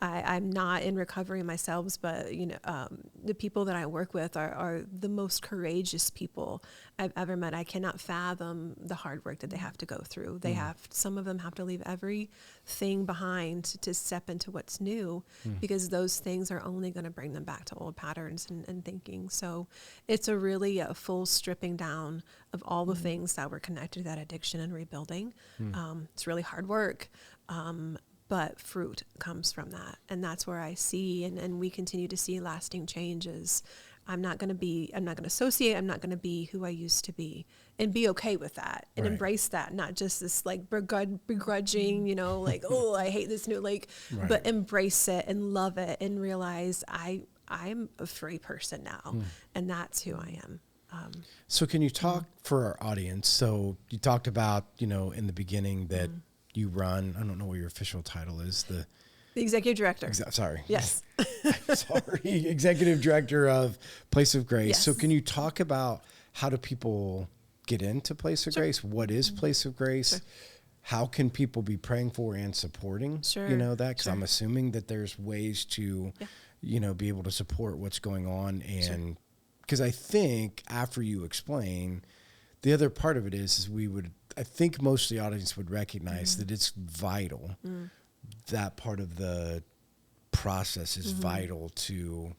I'm not in recovery myself, but, you know, the people that I work with are the most courageous people I've ever met. I cannot fathom the hard work that they have to go through. Some of them have to leave everything behind to step into what's new, because those things are only going to bring them back to old patterns and thinking. So it's a full stripping down of all the things that were connected to that addiction and rebuilding. It's really hard work. But fruit comes from that. And that's where I see, and we continue to see lasting changes. I'm not going to associate, I'm not going to be who I used to be, and be okay with that and embrace that. Not just this like begrudging, you know, like, oh, I hate this new, like, but embrace it and love it and realize I'm a free person now. And that's who I am. So can you talk for our audience? So you talked about, you know, in the beginning that you run, I don't know what your official title is, the executive director. Sorry. Yes. Sorry. Executive director of Place of Grace. Yes. So can you talk about how do people get into Place of Grace? What is Place of Grace? How can people be praying for and supporting, you know, that? Because I'm assuming that there's ways to, you know, be able to support what's going on. And because I think after you explain, the other part of it is I think most of the audience would recognize that it's vital. That part of the process is vital to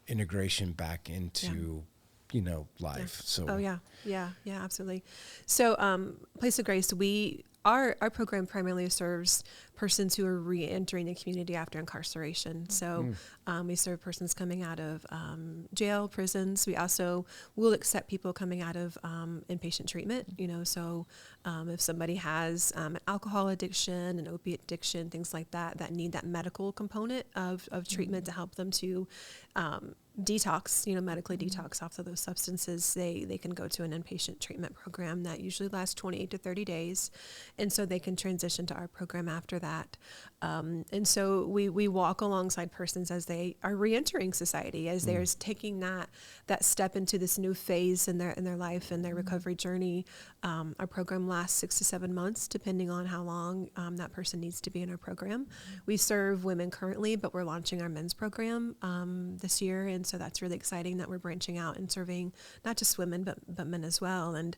integration back into, you know, life. So, absolutely. So, Place of Grace, our program primarily serves persons who are re-entering the community after incarceration. So we serve persons coming out of jail, prisons. We also will accept people coming out of inpatient treatment, you know, so if somebody has an alcohol addiction, an opiate addiction, things like that need that medical component of treatment to help them to detox, you know, medically detox off of those substances, they can go to an inpatient treatment program that usually lasts 28 to 30 days. And so they can transition to our program after that. And so we walk alongside persons as they are reentering society, as they're taking that step into this new phase in their life and their recovery journey. Our program lasts 6 to 7 months, depending on how long that person needs to be in our program. We serve women currently, but we're launching our men's program this year. And so that's really exciting that we're branching out and serving not just women, but men as well. And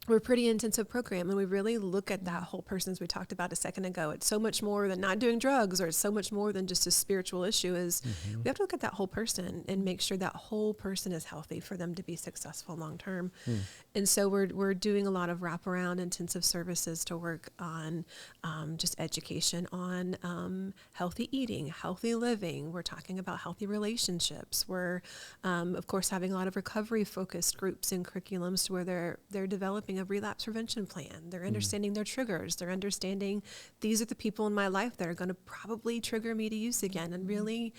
we're a pretty intensive program, and we really look at that whole person, as we talked about a second ago. It's so much more than not doing drugs, or it's so much more than just a spiritual issue. We have to look at that whole person and make sure that whole person is healthy for them to be successful long term. And so we're doing a lot of wraparound intensive services to work on just education on healthy eating, healthy living. We're talking about healthy relationships. We're of course having a lot of recovery focused groups and curriculums where they're developing a relapse prevention plan. They're understanding their triggers. They're understanding these are the people in my life that are going to probably trigger me to use again, and really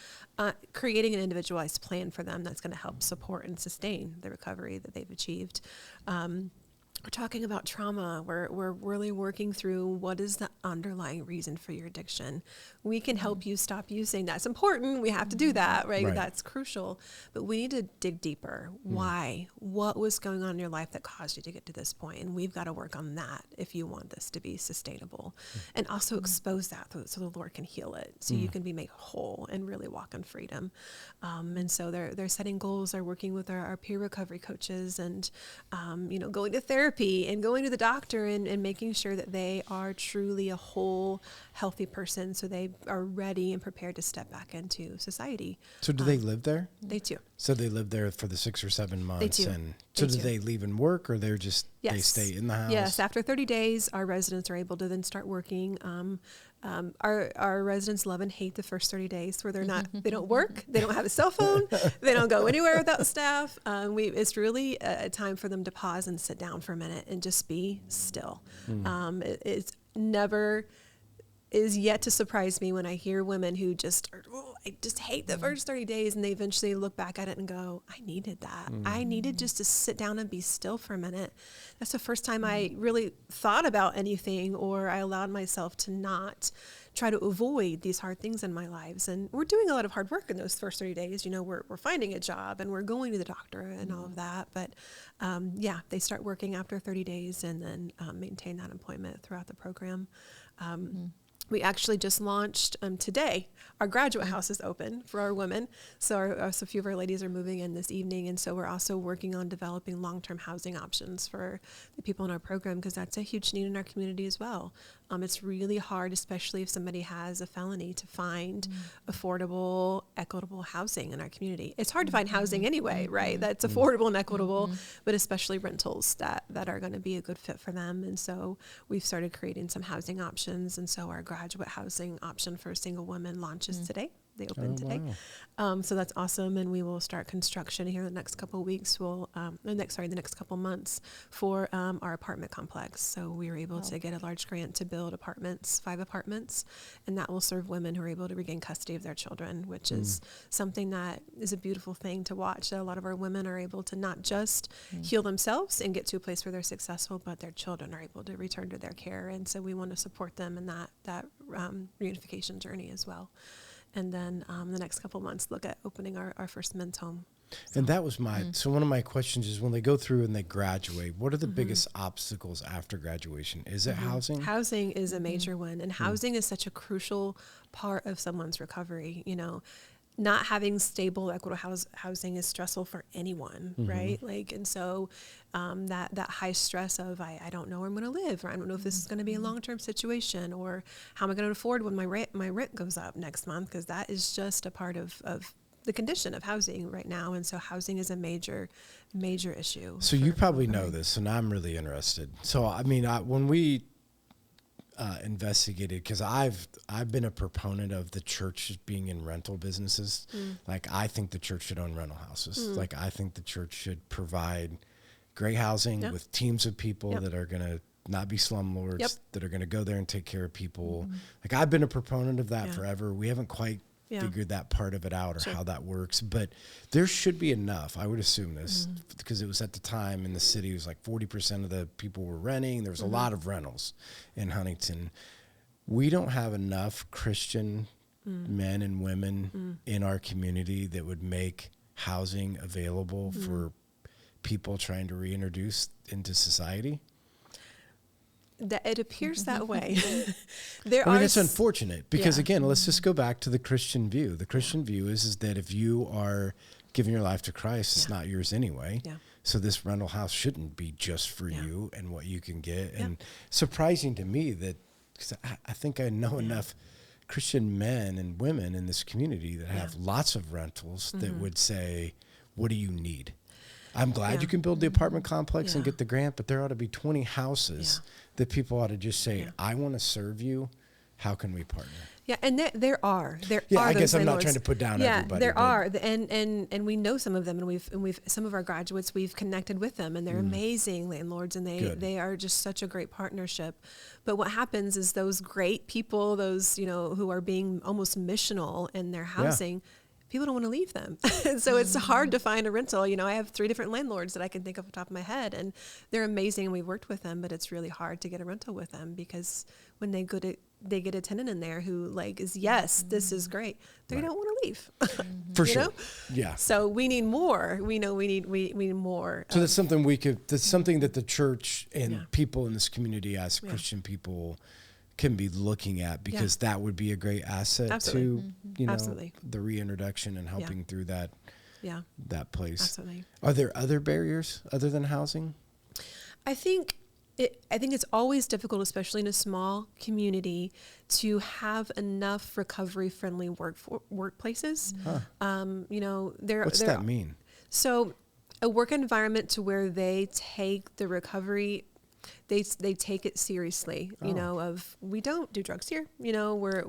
creating an individualized plan for them that's going to help support and sustain the recovery that they've achieved. We're talking about trauma. We're really working through what is the underlying reason for your addiction. We can help you stop using. That's important. We have to do that, right? That's crucial. But we need to dig deeper. Why? What was going on in your life that caused you to get to this point? And we've got to work on that if you want this to be sustainable. And also expose that so the Lord can heal it, so you can be made whole and really walk in freedom. And so they're setting goals. They're working with our peer recovery coaches, and going to therapy and going to the doctor and making sure that they are truly a whole, healthy person, so they are ready and prepared to step back into society. So do they live there? They do. So they live there for the 6 or 7 months. They do. And so do they leave and work, or they're just, they stay in the house? Yes. After 30 days, our residents are able to then start working. Our residents love and hate the first 30 days where they don't work, they don't have a cell phone, they don't go anywhere without staff. It's really a time for them to pause and sit down for a minute and just be still. It's never is yet to surprise me when I hear women who I just hate the first 30 days, and they eventually look back at it and go, I needed that. I needed just to sit down and be still for a minute. That's the first time I really thought about anything, or I allowed myself to not try to avoid these hard things in my lives. And we're doing a lot of hard work in those first 30 days. We're finding a job and we're going to the doctor and all of that. But they start working after 30 days and then maintain that employment throughout the program. We actually just launched today. Our graduate house is open for our women. So so a few of our ladies are moving in this evening. And so we're also working on developing long-term housing options for the people in our program, because that's a huge need in our community as well. It's really hard, especially if somebody has a felony, to find affordable, equitable housing in our community. It's hard to find housing anyway, right? That's affordable and equitable, but especially rentals that are going to be a good fit for them. And so we've started creating some housing options. And so our graduate housing option for single women launches today. They open today. Wow. So that's awesome. And we will start construction here in the next couple of weeks. The next couple of months for our apartment complex. So we were able to get a large grant to build 5 apartments, and that will serve women who are able to regain custody of their children, which is something that is a beautiful thing to watch. So a lot of our women are able to not just heal themselves and get to a place where they're successful, but their children are able to return to their care. And so we want to support them in that reunification journey as well. And then the next couple of months, look at opening our first men's home. So. And that was so one of my questions is, when they go through and they graduate, what are the biggest obstacles after graduation? Is it housing? Housing is a major one. And housing is such a crucial part of someone's recovery. Not having stable, equitable housing is stressful for anyone, right? And so that high stress of, I don't know where I'm going to live, or I don't know if this is going to be a long-term situation, or how am I going to afford when my rent goes up next month, because that is just a part of the condition of housing right now. And so housing is a major issue. So you probably know this, and I'm really interested. So, when we investigated, because I've been a proponent of the church being in rental businesses. I think the church should own rental houses. I think the church should provide great housing with teams of people that are going to not be slumlords, that are going to go there and take care of people. I've been a proponent of that forever. We haven't quite figured that part of it out, or how that works, but there should be enough. I would assume this, because it was at the time in the city, it was 40% of the people were renting. There was a lot of rentals in Huntington. We don't have enough Christian men and women in our community that would make housing available for people trying to reintroduce into society. That it appears that way. It's unfortunate, because again, let's just go back to the Christian view. The Christian view is that if you are giving your life to Christ, it's not yours anyway. Yeah. So this rental house shouldn't be just for you and what you can get. And surprising to me that, because I think I know enough Christian men and women in this community that have lots of rentals that would say, what do you need? I'm glad you can build the apartment complex and get the grant, but there ought to be 20 houses that people ought to just say, I want to serve you. How can we partner? Yeah, and there are I guess I'm landlords. not trying to put down everybody. There are, and we know some of them, and we've some of our graduates, we've connected with them, and they're amazing landlords, and they are just such a great partnership. But what happens is those great people, those who are being almost missional in their housing. People don't want to leave them. And so it's hard to find a rental. I have 3 different landlords that I can think of off the top of my head, and they're amazing, and we've worked with them, but it's really hard to get a rental with them, because when they get a tenant in there who is, this is great, they don't want to leave. For sure. Yeah. So we need more. We know we need more. So that's something that's something that the church and people in this community as Christian people can be looking at, because that would be a great asset to the reintroduction and helping through that place. Absolutely. Are there other barriers other than housing? I think it's always difficult, especially in a small community, to have enough recovery-friendly workplaces. What's that mean? So, a work environment to where they take the recovery. They take it seriously, of, we don't do drugs here, we're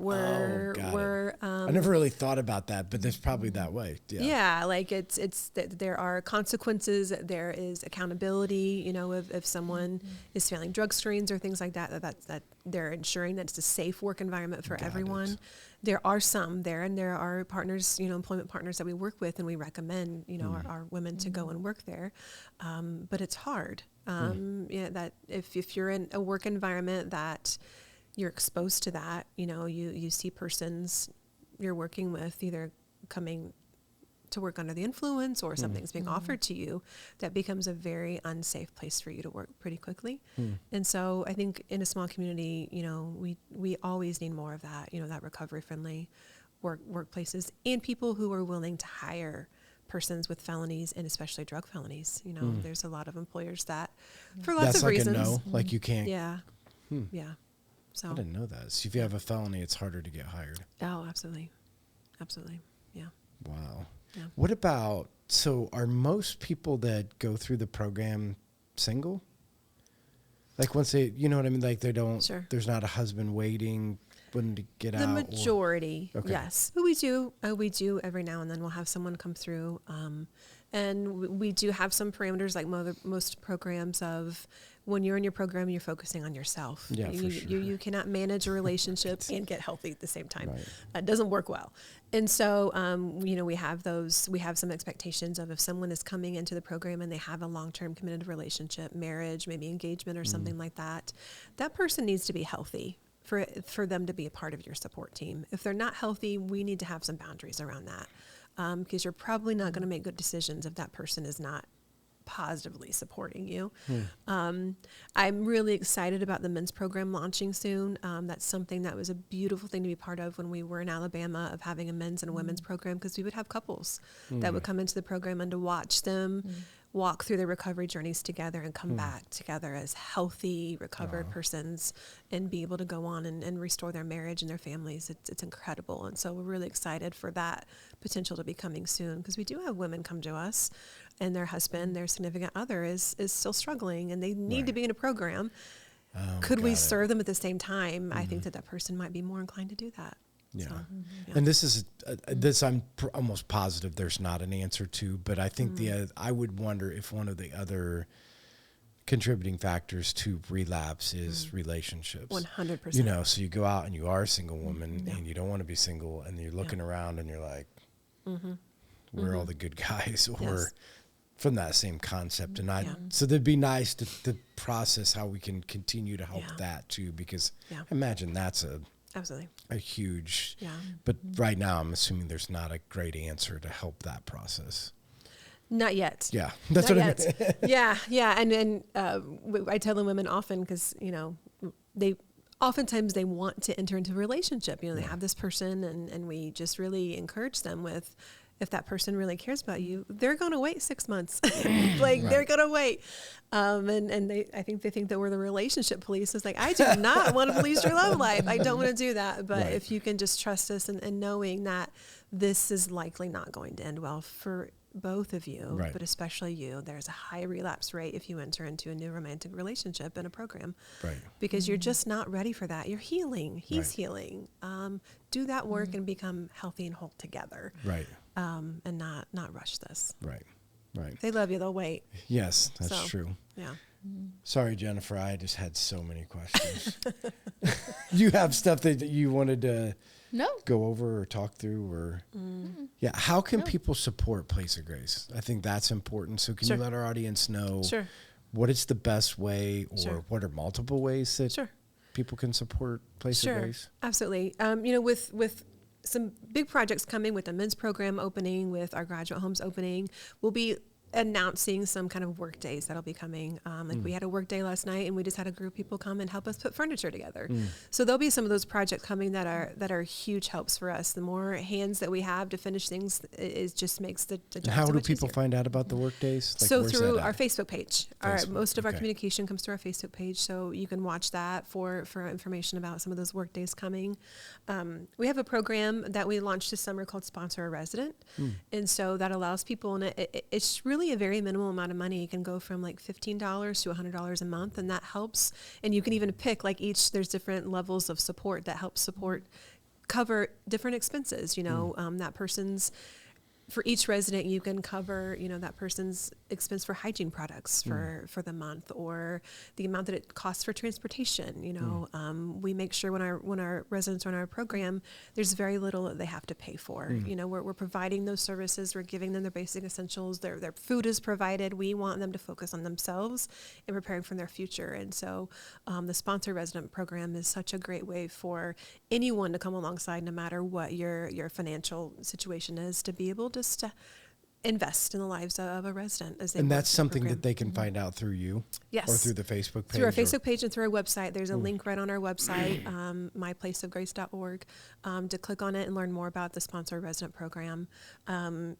I never really thought about that, but there's probably that way. Yeah. It's there are consequences, there is accountability, if someone is failing drug screens or things like that they're ensuring that it's a safe work environment for everyone. There are some there, and there are partners, employment partners that we work with, and we recommend, our women to go and work there. But it's hard. That if you're in a work environment that you're exposed to that. You see persons you're working with either coming to work under the influence or something's being offered to you that becomes a very unsafe place for you to work pretty quickly. And so I think in a small community, we always need more of that, that recovery friendly workplaces and people who are willing to hire persons with felonies and especially drug felonies. There's a lot of employers that for lots of reasons. That's like a no, like you can't. Yeah. Yeah. So I didn't know that. So if you have a felony, it's harder to get hired. Oh, absolutely. Absolutely. Yeah. Wow. Yeah. What about, so are most people that go through the program single? Like once they, you know what I mean? Like they don't, Sure. There's not a husband waiting when to get out. The majority, Okay. yes. But we do every now and then we'll have someone come through. And we do have some parameters like most programs of when you're in your program, you're focusing on yourself. Yeah, for sure. You cannot manage a relationship and get healthy at the same time. Right. It doesn't work well. And so, we have some expectations of if someone is coming into the program and they have a long-term committed relationship, marriage, maybe engagement or something like that, that person needs to be healthy for them to be a part of your support team. If they're not healthy, we need to have some boundaries around that. Because you're probably not going to make good decisions if that person is not positively supporting you. I'm really excited about the men's program launching soon. That's something that was a beautiful thing to be part of when we were in Alabama, of having a men's and a women's program, because we would have couples that would come into the program and to watch them walk through their recovery journeys together and come back together as healthy, recovered persons and be able to go on and restore their marriage and their families. It's incredible. And so we're really excited for that potential to be coming soon, because we do have women come to us and their husband, their significant other is still struggling and they need to be in a program. Could we serve them at the same time? I think that person might be more inclined to do that. Yeah. So, And this is, I'm almost positive there's not an answer to, but I think I would wonder if one of the other contributing factors to relapse is relationships. 100%. So you go out and you are a single woman and you don't want to be single and you're looking around and you're like, where are all the good guys? Or from that same concept. And so that'd be nice to process how we can continue to help that too, because I imagine that's absolutely a huge, but right now I'm assuming there's not a great answer to help that process. Not yet. Yeah. That's Not what yet. I mean. Yeah. And I tell the women often, because, oftentimes they want to enter into a relationship, they have this person and we just really encourage them with, if that person really cares about you, they're going to wait 6 months. They're going to wait. And I think they think that we're the relationship police. It's like, I do not want to police your love life. I don't want to do that. But if you can just trust us and knowing that this is likely not going to end well for both of you, but especially you, there's a high relapse rate if you enter into a new romantic relationship in a program, because you're just not ready for that. You're healing. He's healing. Do that work and become healthy and whole together. And not rush this. Right. If they love you, they'll wait. Yes, that's true. Yeah. Sorry, Jennifer. I just had so many questions. You have stuff that you wanted to go over or talk through, or how can people support Place of Grace? I think that's important. So can you let our audience know what is the best way, or what are multiple ways that people can support Place of Grace? Absolutely. With some big projects coming, with the men's program opening, with our graduate homes opening, we'll be announcing some kind of work days that'll be coming. We had a work day last night and we just had a group of people come and help us put furniture together. So there'll be some of those projects coming that are huge helps for us. The more hands that we have to finish things, it just makes the job How so do much people easier. find out about the work days? So through our Facebook page. Most of our okay. communication comes through our Facebook page, so you can watch that for information about some of those work days coming. We have a program that we launched this summer called Sponsor a Resident. And so that allows people, and it's really a very minimal amount of money. It can go from like $15 to $100 a month, and that helps. And you can even pick there's different levels of support that help cover different expenses. That person's for each resident, you can cover, that person's expense for hygiene products for the month, or the amount that it costs for transportation. We make sure when our residents are on our program, there's very little that they have to pay for. We're providing those services. We're giving them their basic essentials. Their food is provided. We want them to focus on themselves and preparing for their future. And so the sponsor resident program is such a great way for anyone to come alongside, no matter what your financial situation is, to be able just to invest in the lives of a resident. And that's something that they can find out through you? Yes. Or through the Facebook page? Through our Facebook page and through our website. There's a link right on our website, myplaceofgrace.org, to click on it and learn more about the Sponsor Resident Program.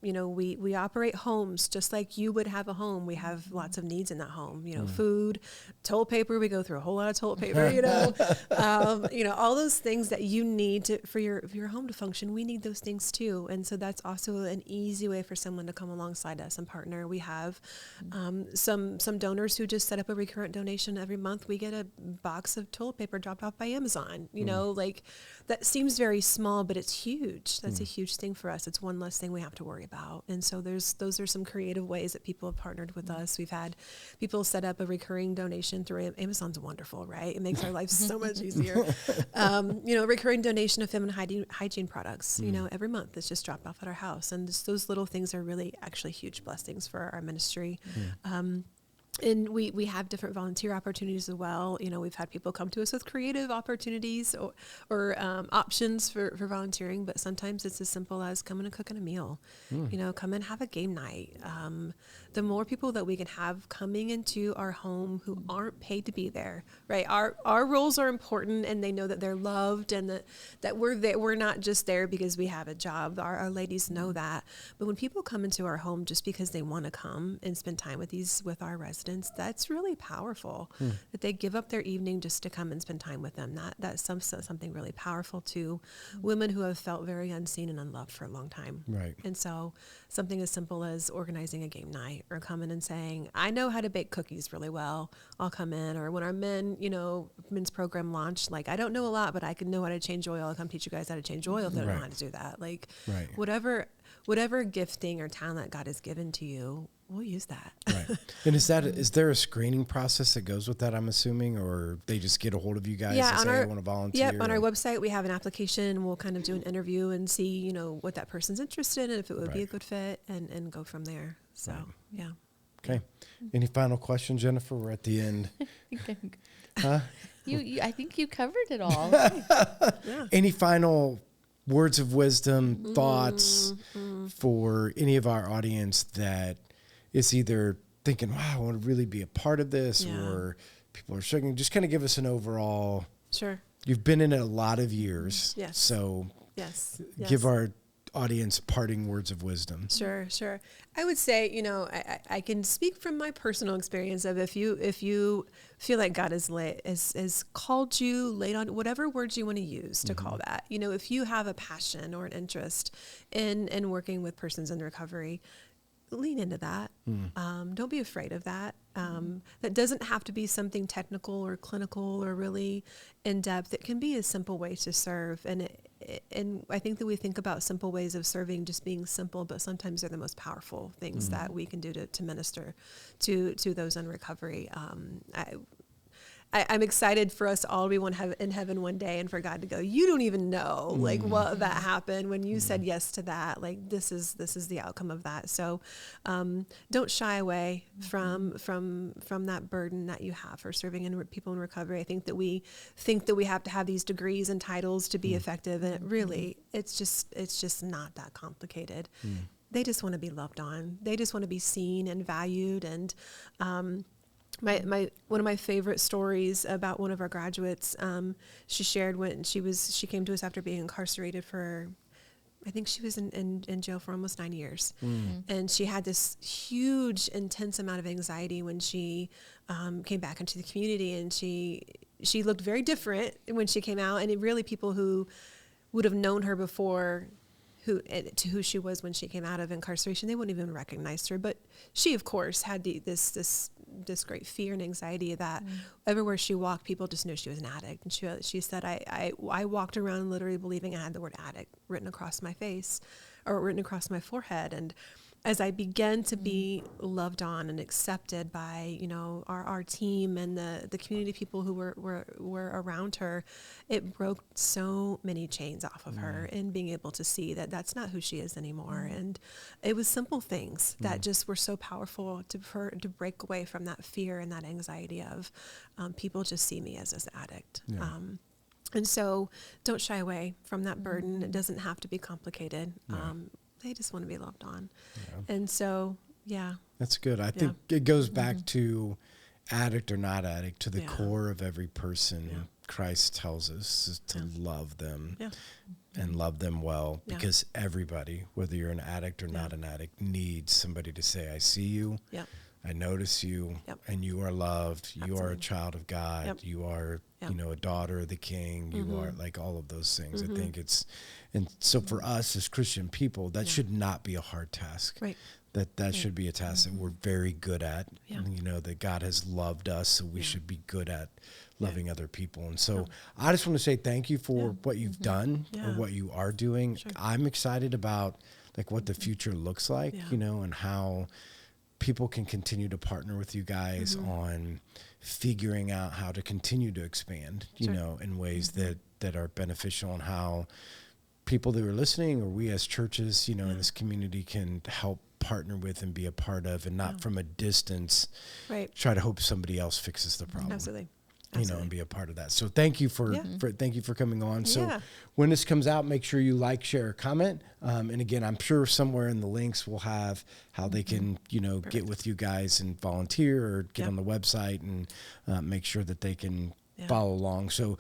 We operate homes just like you would have a home. We have lots of needs in that home, food, toilet paper. We go through a whole lot of toilet paper, all those things that you need for your home to function. We need those things too. And so that's also an easy way for someone to come alongside us and partner. We have some donors who just set up a recurrent donation every month. We get a box of toilet paper dropped off by Amazon. That seems very small, but it's huge. That's a huge thing for us. It's one less thing we have to worry about. And so those are some creative ways that people have partnered with us. We've had people set up a recurring donation through Amazon's wonderful, right? It makes our lives so much easier. Recurring donation of feminine hygiene products, every month. It's just dropped off at our house. And just those little things are really actually huge blessings for our ministry. And we have different volunteer opportunities as well. We've had people come to us with creative opportunities or options for volunteering, but sometimes it's as simple as coming and cooking a meal, come and have a game night. The more people that we can have coming into our home who aren't paid to be there, right? Our roles are important, and they know that they're loved, and that we're there. We're not just there because we have a job. Our ladies know that. But when people come into our home just because they want to come and spend time with our residents, that's really powerful. That they give up their evening just to come and spend time with them. That's something really powerful to women who have felt very unseen and unloved for a long time. Right. And so something as simple as organizing a game night, or coming and saying, I know how to bake cookies really well, I'll come in. Or when our men's program launched, I don't know a lot, but I can know how to change oil. I'll come teach you guys how to change oil if they don't know how to do that. Whatever gifting or talent God has given to you, we'll use that. Right. And is there a screening process that goes with that, I'm assuming, or they just get a hold of you guys and say, I want to volunteer? Yep, on our website, we have an application. We'll kind of do an interview and see, what that person's interested in, if it would be a good fit, and go from there. So, yeah. Okay. Any final questions, Jennifer? We're at the end. Huh? I think you covered it all. Yeah. Any final words of wisdom, thoughts for any of our audience that is either thinking, wow, I want to really be a part of this, or people are struggling? Just kind of give us an overall. Sure. You've been in it a lot of years. Yes. So yes. Give our audience parting words of wisdom. Sure. I would say, I can speak from my personal experience of if you feel like God has called you, laid on whatever words you want to use to call that. If you have a passion or an interest in working with persons in recovery, lean into that. Don't be afraid of that. That doesn't have to be something technical or clinical or really in depth. It can be a simple way to serve. And I think that we think about simple ways of serving just being simple, but sometimes they're the most powerful things that we can do to minister to those in recovery. I'm excited for us all to be in heaven one day, and for God to go, you don't even know what that happened when you said yes to that. This is the outcome of that. So don't shy away from that burden that you have for serving people in recovery. I think that we have to have these degrees and titles to be effective, and it's just not that complicated. They just want to be loved on. They just want to be seen and valued. And one of my favorite stories about one of our graduates, she shared when she came to us after being incarcerated for, I think she was in jail for almost 9 years. And she had this huge, intense amount of anxiety when she came back into the community, and she looked very different when she came out. And people who would have known her before, who she was when she came out of incarceration, they wouldn't even recognize her. But she, of course, had this great fear and anxiety that everywhere she walked, people just knew she was an addict. And she said, I walked around literally believing I had the word addict written across my face or written across my forehead. And as I began to be loved on and accepted by, our team and the community people who were around her, it broke so many chains off of her, and being able to see that that's not who she is anymore. And it was simple things that just were so powerful for her to break away from that fear and that anxiety of people just see me as this addict. Yeah. And so don't shy away from that burden. It doesn't have to be complicated. They just want to be loved on. Yeah. And so, That's good. I think it goes back to addict or not addict, to the core of every person. Yeah. Christ tells us is to love them and love them well, because everybody, whether you're an addict or not an addict, needs somebody to say, I see you. I notice you, and you are loved. Absolutely. You are a child of God. You are, a daughter of the King. You are, like, all of those things. I think and so for us as Christian people, that should not be a hard task. Right. That should be a task that we're very good at. That God has loved us, so we should be good at loving other people. And so I just want to say thank you for what you've done or what you are doing. Sure. I'm excited about, like, what the future looks like, and how people can continue to partner with you guys on figuring out how to continue to expand, in ways that are beneficial, and how people that are listening, or we as churches, in this community, can help partner with and be a part of, and not from a distance try to hope somebody else fixes the problem. Absolutely. And be a part of that. So thank you for coming on. So when this comes out, make sure you like, share, or comment. And again, I'm sure somewhere in the links we'll have how they can, get with you guys and volunteer, or get on the website and make sure that they can follow along. So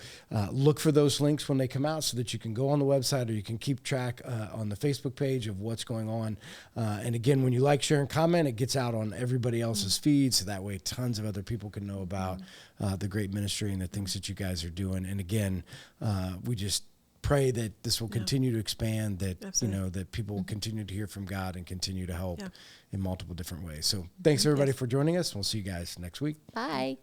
look for those links when they come out, so that you can go on the website, or you can keep track on the Facebook page of what's going on. And again, when you like, share, and comment, it gets out on everybody else's feed, so that way tons of other people can know about the great ministry and the things that you guys are doing. And again, we just pray that this will continue to expand, that that people will continue to hear from God and continue to help in multiple different ways. So thanks everybody for joining us. We'll see you guys next week. Bye.